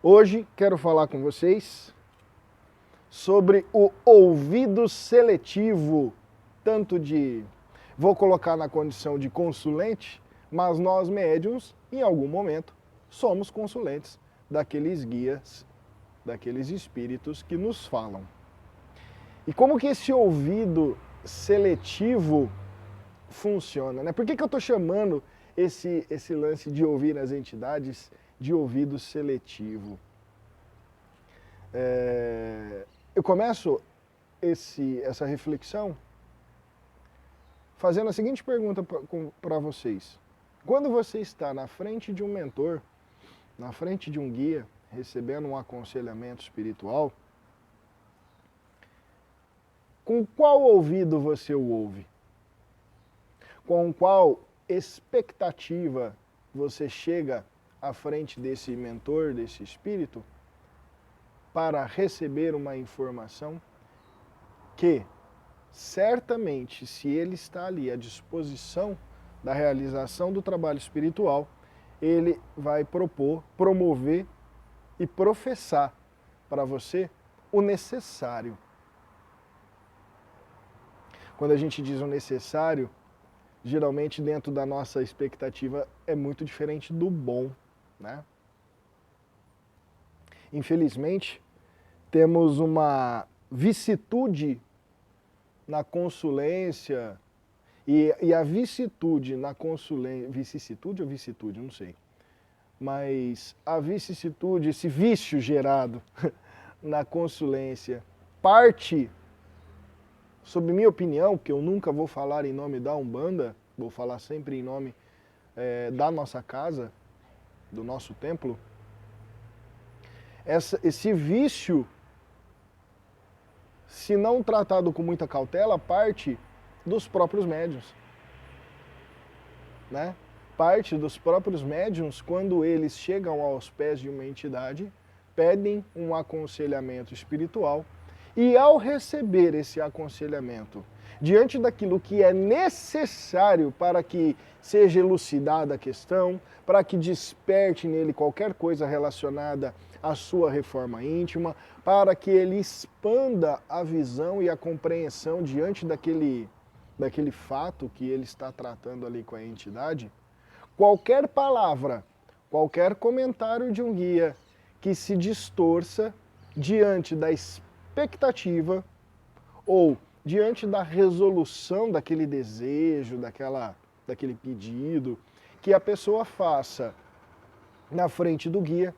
Hoje quero falar com vocês sobre o ouvido seletivo, vou colocar na condição de consulente, mas nós médiuns, em algum momento, somos consulentes daqueles guias, daqueles espíritos que nos falam. E como que esse ouvido seletivo funciona, né? Por que eu estou chamando esse lance de ouvir as entidades de ouvido seletivo? Eu começo essa reflexão fazendo a seguinte pergunta para vocês. Quando você está na frente de um mentor, na frente de um guia, recebendo um aconselhamento espiritual, com qual ouvido você o ouve? Com qual expectativa você chega à frente desse mentor, desse espírito, para receber uma informação que, certamente, se ele está ali à disposição da realização do trabalho espiritual, ele vai promover e professar para você o necessário. Quando a gente diz o necessário, geralmente dentro da nossa expectativa é muito diferente do bom, né? Infelizmente, temos uma vicissitude na consulência, e a vicissitude na consulência, vicissitude ou vicissitude, não sei, mas a vicissitude, esse vício gerado na consulência, parte, sob minha opinião, que eu nunca vou falar em nome da Umbanda, vou falar sempre em nome da nossa casa, do nosso templo, esse vício, se não tratado com muita cautela, parte dos próprios médiuns, né? Parte dos próprios médiuns, quando eles chegam aos pés de uma entidade, pedem um aconselhamento espiritual, e ao receber esse aconselhamento, diante daquilo que é necessário para que seja elucidada a questão, para que desperte nele qualquer coisa relacionada à sua reforma íntima, para que ele expanda a visão e a compreensão diante daquele fato que ele está tratando ali com a entidade, qualquer palavra, qualquer comentário de um guia que se distorça diante da expectativa ou diante da resolução daquele desejo, daquele pedido, que a pessoa faça na frente do guia,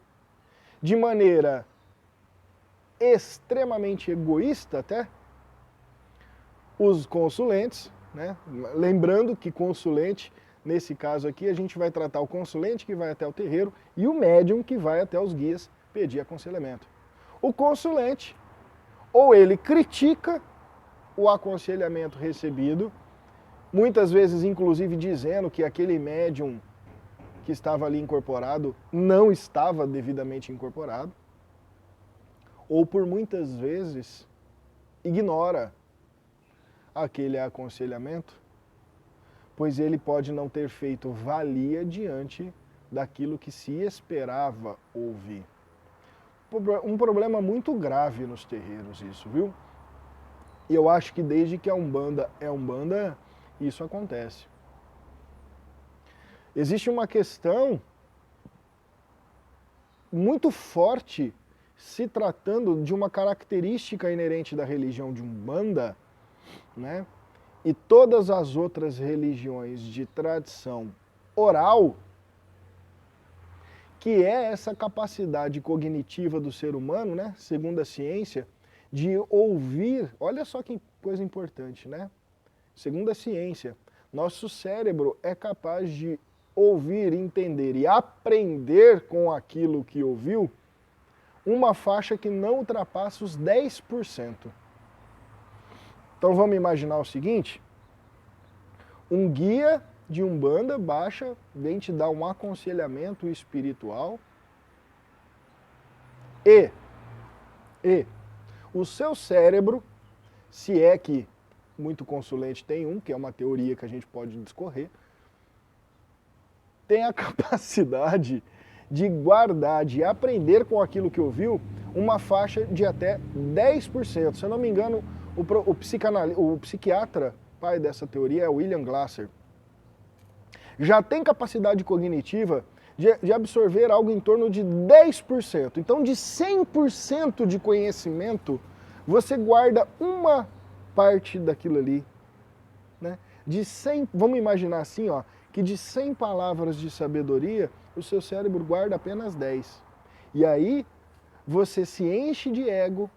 de maneira extremamente egoísta até, os consulentes, né? Lembrando que consulente, nesse caso aqui, a gente vai tratar o consulente que vai até o terreiro e o médium que vai até os guias pedir aconselhamento. O consulente, ou ele critica o aconselhamento recebido, muitas vezes inclusive dizendo que aquele médium que estava ali incorporado não estava devidamente incorporado, ou por muitas vezes ignora aquele aconselhamento, pois ele pode não ter feito valia diante daquilo que se esperava ouvir. Um problema muito grave nos terreiros isso, viu? E eu acho que desde que a Umbanda é Umbanda, isso acontece. Existe uma questão muito forte se tratando de uma característica inerente da religião de Umbanda, né? E todas as outras religiões de tradição oral, que é essa capacidade cognitiva do ser humano, né, segundo a ciência, de ouvir. Olha só que coisa importante, né? Segundo a ciência, nosso cérebro é capaz de ouvir, entender e aprender com aquilo que ouviu uma faixa que não ultrapassa os 10%. Então vamos imaginar o seguinte: um guia de Umbanda vem te dar um aconselhamento espiritual e o seu cérebro, se é que muito consulente tem que é uma teoria que a gente pode discorrer, tem a capacidade de guardar, de aprender com aquilo que ouviu, uma faixa de até 10%. Se eu não me engano, o psiquiatra, pai dessa teoria, é William Glasser, já tem capacidade cognitiva de absorver algo em torno de 10%. Então, de 100% de conhecimento, você guarda uma parte daquilo ali, né? De 100, vamos imaginar assim, ó, que de 100 palavras de sabedoria, o seu cérebro guarda apenas 10. E aí, você se enche de ego,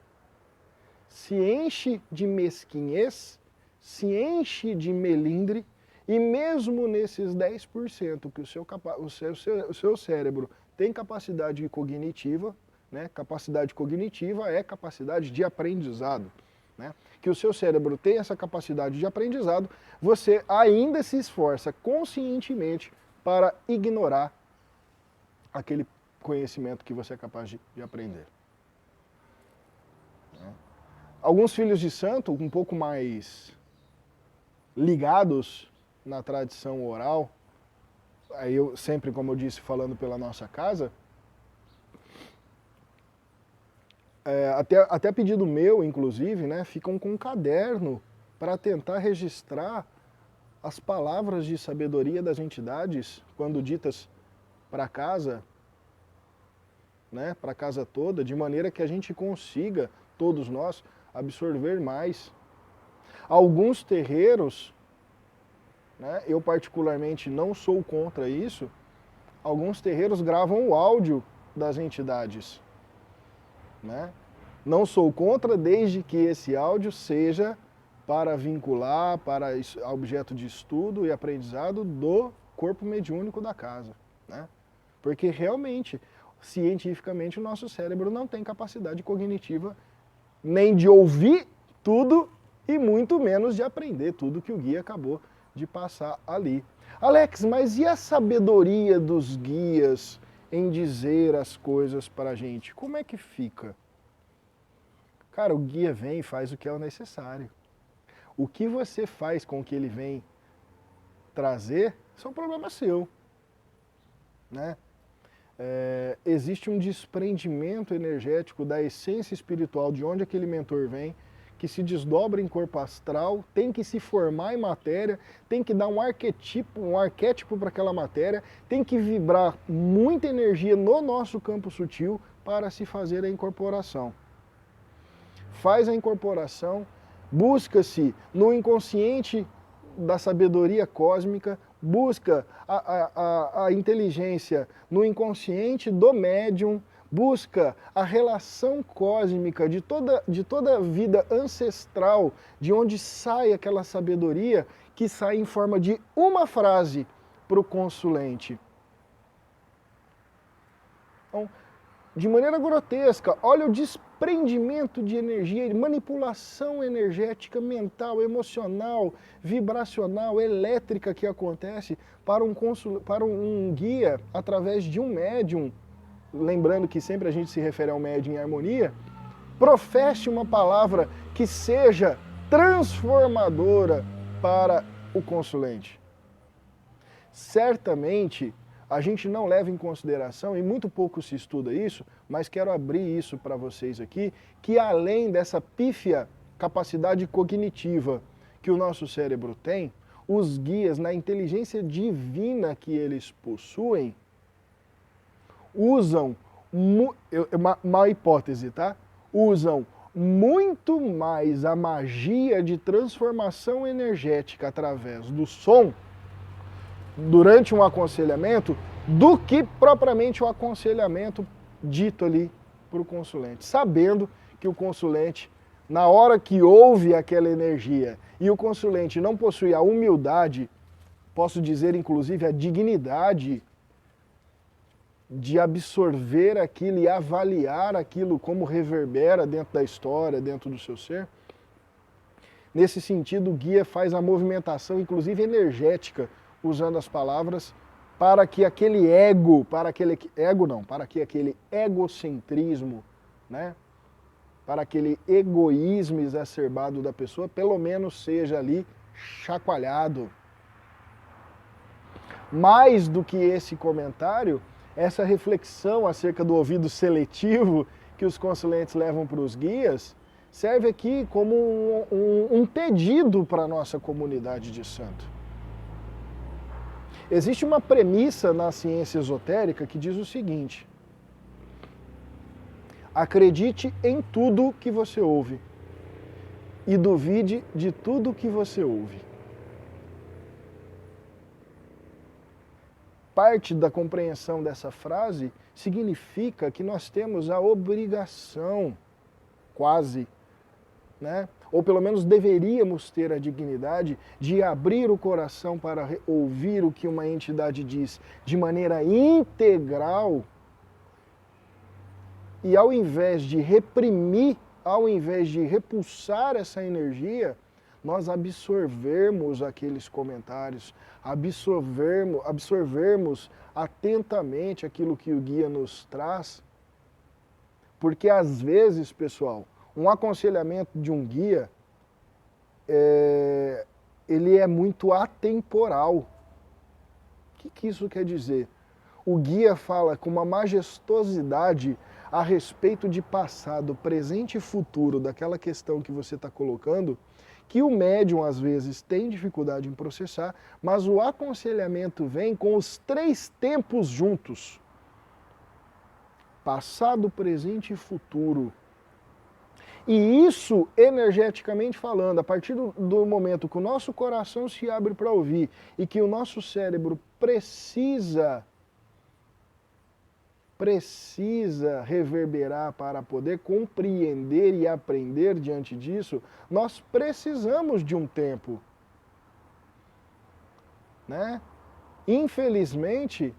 se enche de mesquinhez, se enche de melindre, e mesmo nesses 10% que o seu cérebro tem capacidade cognitiva, né? Capacidade cognitiva é capacidade de aprendizado, né? Que o seu cérebro tem essa capacidade de aprendizado, você ainda se esforça conscientemente para ignorar aquele conhecimento que você é capaz de aprender. Alguns filhos de santo, um pouco mais ligados na tradição oral, aí eu sempre, como eu disse, falando pela nossa casa, até pedido meu, inclusive, né, ficam com um caderno para tentar registrar as palavras de sabedoria das entidades quando ditas para casa, né, para a casa toda, de maneira que a gente consiga, todos nós, absorver mais. Alguns terreiros, né, eu particularmente não sou contra isso, alguns terreiros gravam o áudio das entidades, né? Não sou contra, desde que esse áudio seja para vincular, para objeto de estudo e aprendizado do corpo mediúnico da casa, né? Porque realmente, cientificamente, o nosso cérebro não tem capacidade cognitiva nem de ouvir tudo e muito menos de aprender tudo que o guia acabou de passar ali. Alex, mas e a sabedoria dos guias em dizer as coisas para a gente? Como é que fica? Cara, o guia vem e faz o que é o necessário. O que você faz com o que ele vem trazer, isso é um problema seu, né? Existe um desprendimento energético da essência espiritual de onde aquele mentor vem, que se desdobra em corpo astral, tem que se formar em matéria, tem que dar um arquétipo para aquela matéria, tem que vibrar muita energia no nosso campo sutil para se fazer a incorporação. Faz a incorporação, busca-se no inconsciente da sabedoria cósmica, busca a inteligência no inconsciente do médium, busca a relação cósmica de toda a vida ancestral, de onde sai aquela sabedoria que sai em forma de uma frase para o consulente. Então, de maneira grotesca, olha o desprendimento de energia, manipulação energética, mental, emocional, vibracional, elétrica que acontece para um guia através de um médium. Lembrando que sempre a gente se refere ao médium em harmonia, professe uma palavra que seja transformadora para o consulente. Certamente, a gente não leva em consideração, e muito pouco se estuda isso, mas quero abrir isso para vocês aqui, que além dessa pífia capacidade cognitiva que o nosso cérebro tem, os guias, na inteligência divina que eles possuem, usam, uma hipótese, tá? Usam muito mais a magia de transformação energética através do som durante um aconselhamento do que propriamente o aconselhamento dito ali para o consulente, sabendo que o consulente, na hora que ouve aquela energia e o consulente não possui a humildade, posso dizer inclusive a dignidade de absorver aquilo e avaliar aquilo como reverbera dentro da história, dentro do seu ser. Nesse sentido, o guia faz a movimentação, inclusive energética, usando as palavras, para que aquele para que aquele egocentrismo, né, para aquele egoísmo exacerbado da pessoa, pelo menos seja ali chacoalhado. Mais do que esse comentário, essa reflexão acerca do ouvido seletivo que os consulentes levam para os guias, serve aqui como um pedido para a nossa comunidade de santo. Existe uma premissa na ciência esotérica que diz o seguinte: acredite em tudo que você ouve e duvide de tudo que você ouve. Parte da compreensão dessa frase significa que nós temos a obrigação, quase, né? Ou pelo menos deveríamos ter a dignidade de abrir o coração para ouvir o que uma entidade diz de maneira integral e ao invés de reprimir, ao invés de repulsar essa energia, nós absorvermos aqueles comentários, absorvermos atentamente aquilo que o guia nos traz, porque às vezes, pessoal, um aconselhamento de um guia, ele é muito atemporal. O que isso quer dizer? O guia fala com uma majestosidade a respeito de passado, presente e futuro daquela questão que você está colocando, que o médium às vezes tem dificuldade em processar, mas o aconselhamento vem com os 3 tempos juntos. Passado, presente e futuro. E isso, energeticamente falando, a partir do momento que o nosso coração se abre para ouvir e que o nosso cérebro precisa reverberar para poder compreender e aprender diante disso, nós precisamos de um tempo, né? Infelizmente,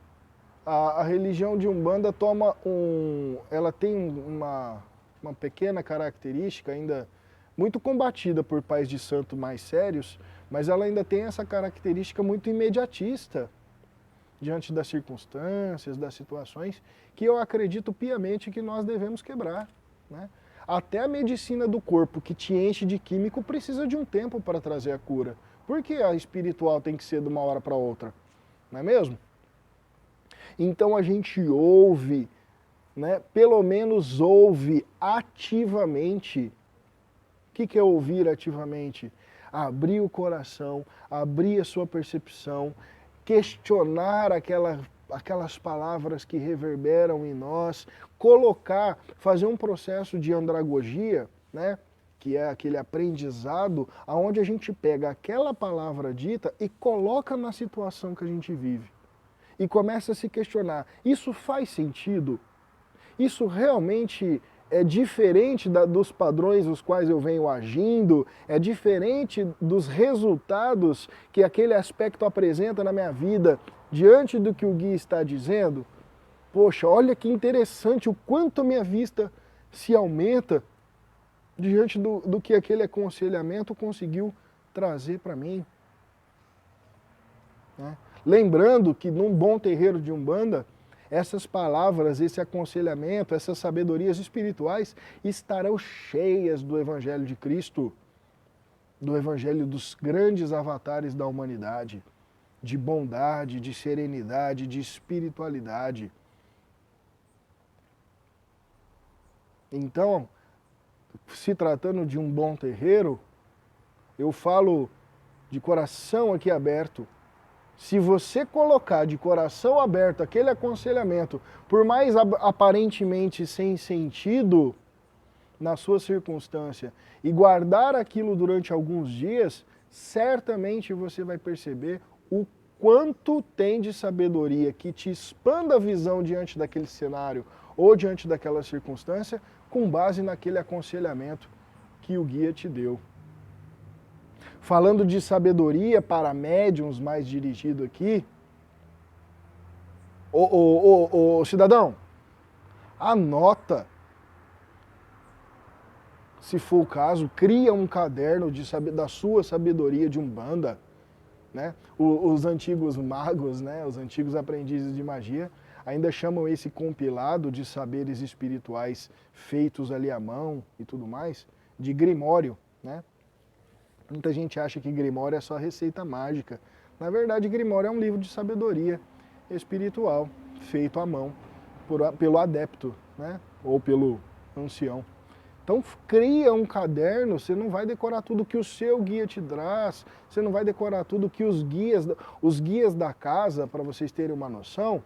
a religião de Umbanda ela tem uma pequena característica ainda muito combatida por pais de santo mais sérios, mas ela ainda tem essa característica muito imediatista diante das circunstâncias, das situações, que eu acredito piamente que nós devemos quebrar, né? Até a medicina do corpo, que te enche de químico, precisa de um tempo para trazer a cura. Por que a espiritual tem que ser de uma hora para outra? Não é mesmo? Então a gente ouve, né? Pelo menos ouve ativamente. O que é ouvir ativamente? Abrir o coração, abrir a sua percepção, questionar aquelas palavras que reverberam em nós, fazer um processo de andragogia, né? Que é aquele aprendizado onde a gente pega aquela palavra dita e coloca na situação que a gente vive. E começa a se questionar, isso faz sentido? Isso realmente é diferente dos padrões os quais eu venho agindo? É diferente dos resultados que aquele aspecto apresenta na minha vida diante do que o guia está dizendo? Poxa, olha que interessante o quanto a minha vista se aumenta diante do que aquele aconselhamento conseguiu trazer para mim. Né? Lembrando que num bom terreiro de Umbanda, essas palavras, esse aconselhamento, essas sabedorias espirituais estarão cheias do Evangelho de Cristo, do Evangelho dos grandes avatares da humanidade, de bondade, de serenidade, de espiritualidade. Então, se tratando de um bom terreiro, eu falo de coração aqui aberto. Se você colocar de coração aberto aquele aconselhamento, por mais aparentemente sem sentido na sua circunstância, e guardar aquilo durante alguns dias, certamente você vai perceber o quanto tem de sabedoria que te expanda a visão diante daquele cenário ou diante daquela circunstância, com base naquele aconselhamento que o guia te deu. Falando de sabedoria para médiuns mais dirigido aqui, ô cidadão, anota, se for o caso, cria um caderno da sua sabedoria de Umbanda, né? Os antigos magos, né? Os antigos aprendizes de magia, ainda chamam esse compilado de saberes espirituais feitos ali à mão e tudo mais, de grimório, né? Muita gente acha que Grimório é só receita mágica. Na verdade, Grimório é um livro de sabedoria espiritual, feito à mão pelo adepto, né? Ou pelo ancião. Então cria um caderno, você não vai decorar tudo que o seu guia te traz, você não vai decorar tudo que os guias da casa, para vocês terem uma noção,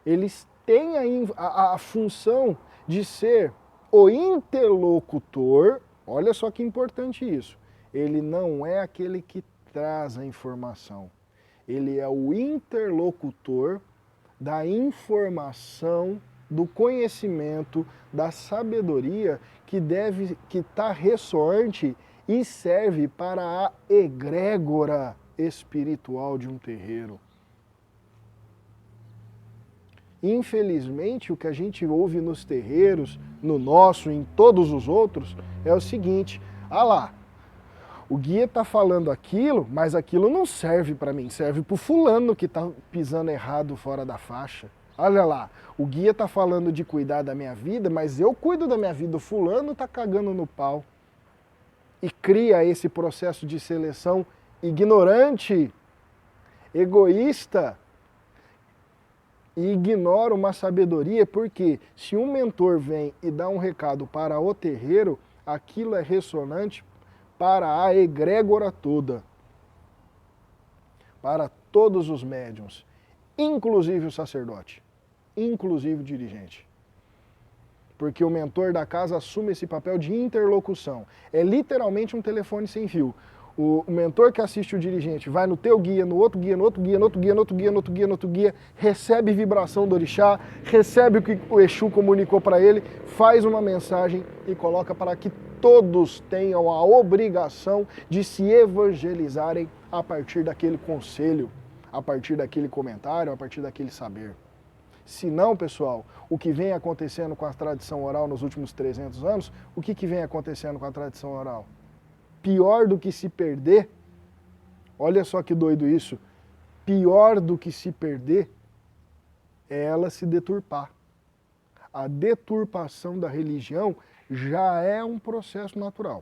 eles têm a função de ser o interlocutor. Olha só que importante isso. Ele não é aquele que traz a informação. Ele é o interlocutor da informação, do conhecimento, da sabedoria que está ressoante e serve para a egrégora espiritual de um terreiro. Infelizmente, o que a gente ouve nos terreiros, no nosso e em todos os outros, é o seguinte: ah lá, o guia está falando aquilo, mas aquilo não serve para mim, serve para o fulano que está pisando errado fora da faixa. Olha lá, o guia está falando de cuidar da minha vida, mas eu cuido da minha vida, o fulano está cagando no pau. E cria esse processo de seleção ignorante, egoísta, e ignora uma sabedoria, porque se um mentor vem e dá um recado para o terreiro, aquilo é ressonante para a egrégora toda, para todos os médiuns, inclusive o sacerdote, inclusive o dirigente. Porque o mentor da casa assume esse papel de interlocução. É literalmente um telefone sem fio. O mentor que assiste o dirigente vai no teu guia, no outro guia, no outro guia, no outro guia, no outro guia, no outro guia, no outro guia, recebe vibração do orixá, recebe o que o Exu comunicou para ele, faz uma mensagem e coloca para que todos tenham a obrigação de se evangelizarem a partir daquele conselho, a partir daquele comentário, a partir daquele saber. Se não, pessoal, o que vem acontecendo com a tradição oral nos últimos 300 anos, o que vem acontecendo com a tradição oral? Pior do que se perder, olha só que doido isso, pior do que se perder é ela se deturpar. A deturpação da religião já é um processo natural.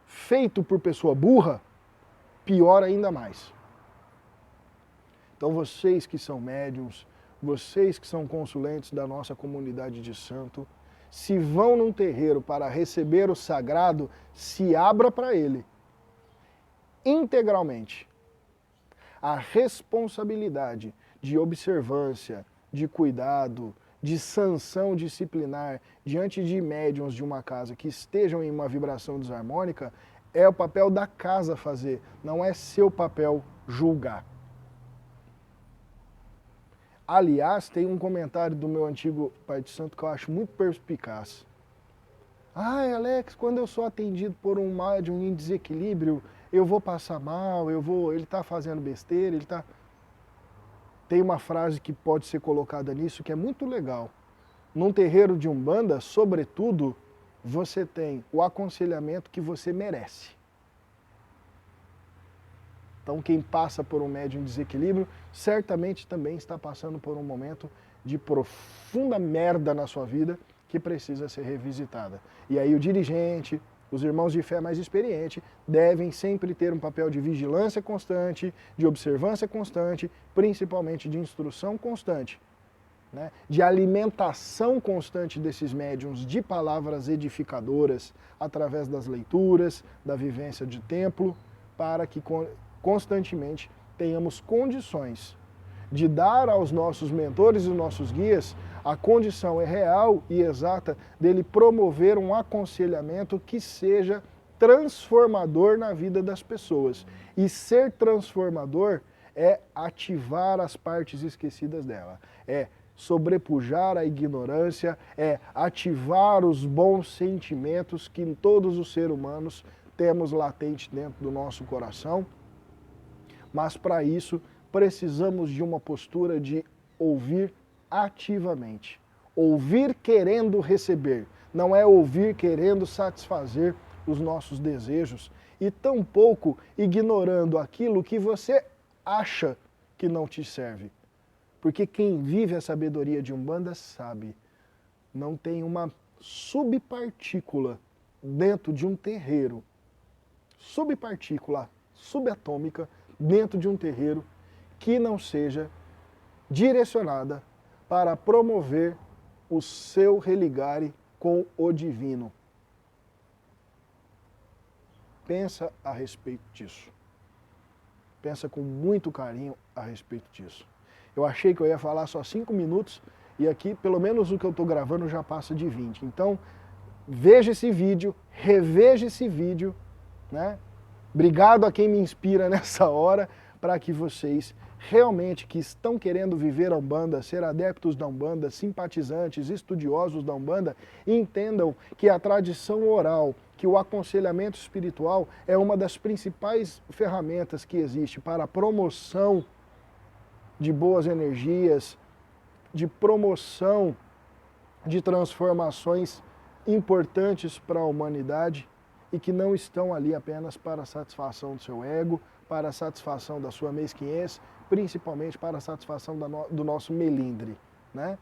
Feito por pessoa burra, pior ainda mais. Então vocês que são médiuns, vocês que são consulentes da nossa comunidade de santo, se vão num terreiro para receber o sagrado, se abra para ele, integralmente. A responsabilidade de observância, de cuidado, de sanção disciplinar diante de médiuns de uma casa que estejam em uma vibração desarmônica, é o papel da casa fazer, não é seu papel julgar. Aliás, tem um comentário do meu antigo pai de santo que eu acho muito perspicaz. Ai, Alex, quando eu sou atendido por um médium em desequilíbrio, eu vou passar mal, ele está fazendo besteira, Tem uma frase que pode ser colocada nisso que é muito legal. Num terreiro de Umbanda, sobretudo, você tem o aconselhamento que você merece. Então quem passa por um médium em desequilíbrio, certamente também está passando por um momento de profunda merda na sua vida que precisa ser revisitada. E aí o dirigente, os irmãos de fé mais experientes, devem sempre ter um papel de vigilância constante, de observância constante, principalmente de instrução constante, né? De alimentação constante desses médiuns de palavras edificadoras, através das leituras, da vivência de templo, para que constantemente tenhamos condições de dar aos nossos mentores e nossos guias a condição real e exata dele promover um aconselhamento que seja transformador na vida das pessoas. E ser transformador é ativar as partes esquecidas dela, é sobrepujar a ignorância, é ativar os bons sentimentos que em todos os seres humanos temos latente dentro do nosso coração. Mas para isso precisamos de uma postura de ouvir ativamente. Ouvir querendo receber, não é ouvir querendo satisfazer os nossos desejos e tampouco ignorando aquilo que você acha que não te serve. Porque quem vive a sabedoria de Umbanda sabe, não tem uma subpartícula dentro de um terreiro, subpartícula, subatômica, dentro de um terreiro, que não seja direcionada para promover o seu religare com o divino. Pensa a respeito disso. Pensa com muito carinho a respeito disso. Eu achei que eu ia falar só 5 minutos e aqui, pelo menos o que eu estou gravando, já passa de 20. Então, veja esse vídeo, reveja esse vídeo, né? Obrigado a quem me inspira nessa hora, para que vocês realmente que estão querendo viver a Umbanda, ser adeptos da Umbanda, simpatizantes, estudiosos da Umbanda, entendam que a tradição oral, que o aconselhamento espiritual é uma das principais ferramentas que existe para a promoção de boas energias, de promoção de transformações importantes para a humanidade e que não estão ali apenas para a satisfação do seu ego, para a satisfação da sua mesquinhez, principalmente para a satisfação do nosso melindre, né?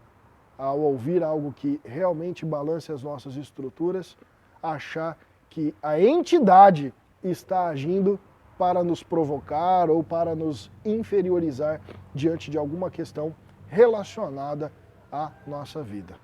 Ao ouvir algo que realmente balance as nossas estruturas, achar que a entidade está agindo para nos provocar ou para nos inferiorizar diante de alguma questão relacionada à nossa vida.